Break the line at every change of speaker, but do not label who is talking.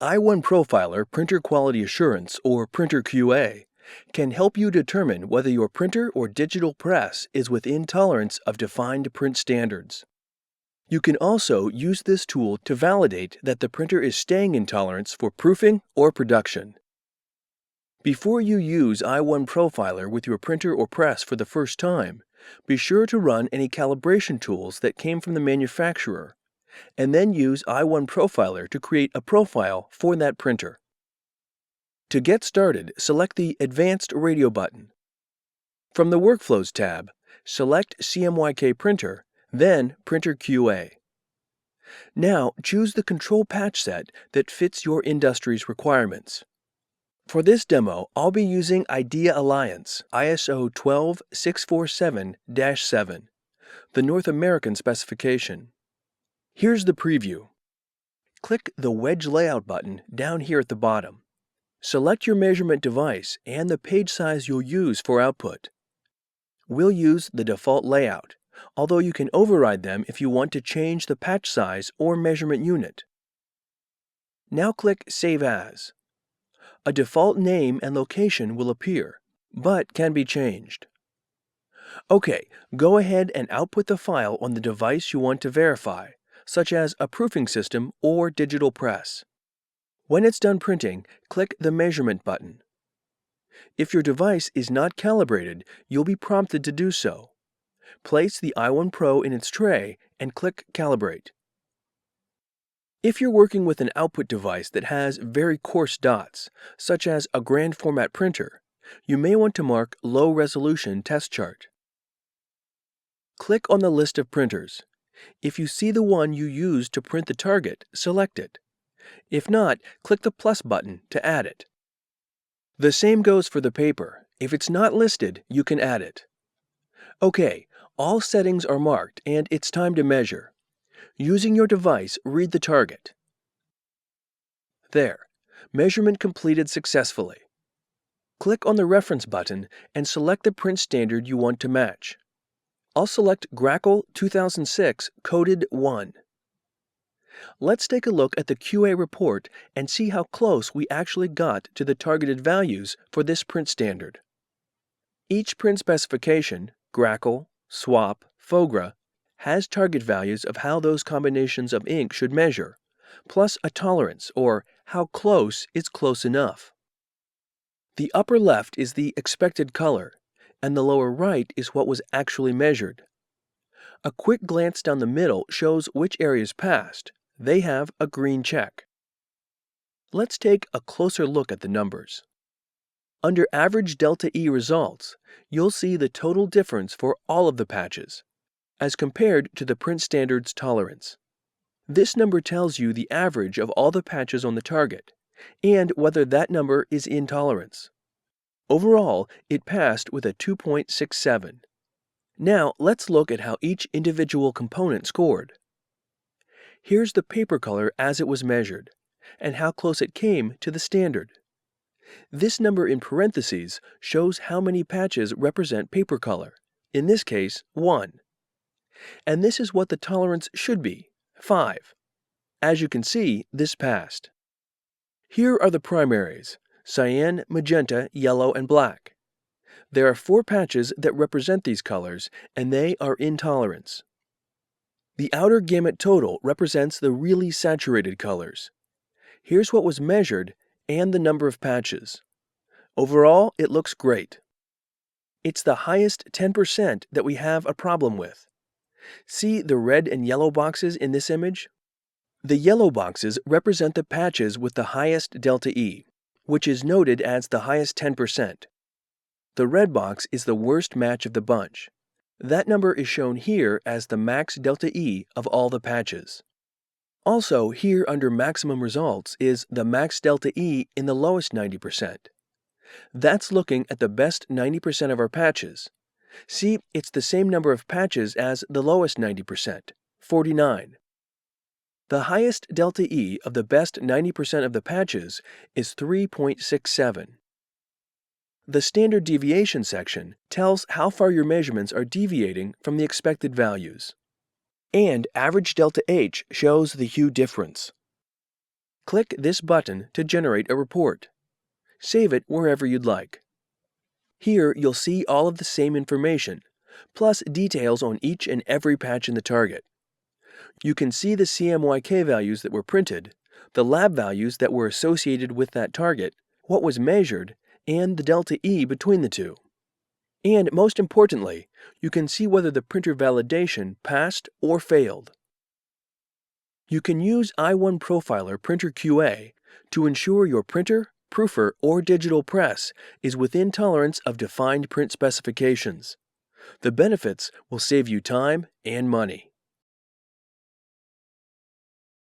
i1 Profiler Printer Quality Assurance, or Printer QA, can help you determine whether your printer or digital press is within tolerance of defined print standards. You can also use this tool to validate that the printer is staying in tolerance for proofing or production. Before you use i1 Profiler with your printer or press for the first time, be sure to run any calibration tools that came from the manufacturer, and then use i1 Profiler to create a profile for that printer. To get started, select the Advanced Radio button. From the Workflows tab, select CMYK Printer, then Printer QA. Now choose the control patch set that fits your industry's requirements. For this demo, I'll be using IDEA Alliance ISO 12647-7, the North American specification. Here's the preview. Click the Wedge Layout button down here at the bottom. Select your measurement device and the page size you'll use for output. We'll use the default layout, although you can override them if you want to change the patch size or measurement unit. Now click Save As. A default name and location will appear, but can be changed. OK, go ahead and output the file on the device you want to verify, such as a proofing system or digital press. When it's done printing, click the Measurement button. If your device is not calibrated, you'll be prompted to do so. Place the i1 Pro in its tray and click Calibrate. If you're working with an output device that has very coarse dots, such as a grand format printer, you may want to mark Low Resolution Test Chart. Click on the list of printers. If you see the one you used to print the target, select it. If not, click the plus button to add it. The same goes for the paper. If it's not listed, you can add it. OK, all settings are marked and it's time to measure. Using your device, read the target. There, measurement completed successfully. Click on the Reference button and select the print standard you want to match. I'll select Grackle 2006 Coded 1. Let's take a look at the QA report and see how close we actually got to the targeted values for this print standard. Each print specification, Grackle, Swap, Fogra, has target values of how those combinations of ink should measure, plus a tolerance, or how close is close enough. The upper left is the expected color, and the lower right is what was actually measured. A quick glance down the middle shows which areas passed. They have a green check. Let's take a closer look at the numbers. Under Average Delta E results, you'll see the total difference for all of the patches, as compared to the print standard's tolerance. This number tells you the average of all the patches on the target, and whether that number is in tolerance. Overall, it passed with a 2.67. Now, let's look at how each individual component scored. Here's the paper color as it was measured, and how close it came to the standard. This number in parentheses shows how many patches represent paper color, in this case, 1. And this is what the tolerance should be, 5. As you can see, this passed. Here are the primaries: cyan, magenta, yellow, and black. There are 4 patches that represent these colors, and they are in tolerance. The outer gamut total represents the really saturated colors. Here's what was measured and the number of patches. Overall, it looks great. It's the highest 10% that we have a problem with. See the red and yellow boxes in this image? The yellow boxes represent the patches with the highest delta E, which is noted as the highest 10%. The red box is the worst match of the bunch. That number is shown here as the max delta E of all the patches. Also, here under maximum results is the max delta E in the lowest 90%. That's looking at the best 90% of our patches. See, it's the same number of patches as the lowest 90%, 49. The highest delta E of the best 90% of the patches is 3.67. The standard deviation section tells how far your measurements are deviating from the expected values. And average delta H shows the hue difference. Click this button to generate a report. Save it wherever you'd like. Here you'll see all of the same information, plus details on each and every patch in the target. You can see the CMYK values that were printed, the lab values that were associated with that target, what was measured, and the delta E between the two. And most importantly, you can see whether the printer validation passed or failed. You can use i1 Profiler Printer QA to ensure your printer, proofer, or digital press is within tolerance of defined print specifications. The benefits will save you time and money.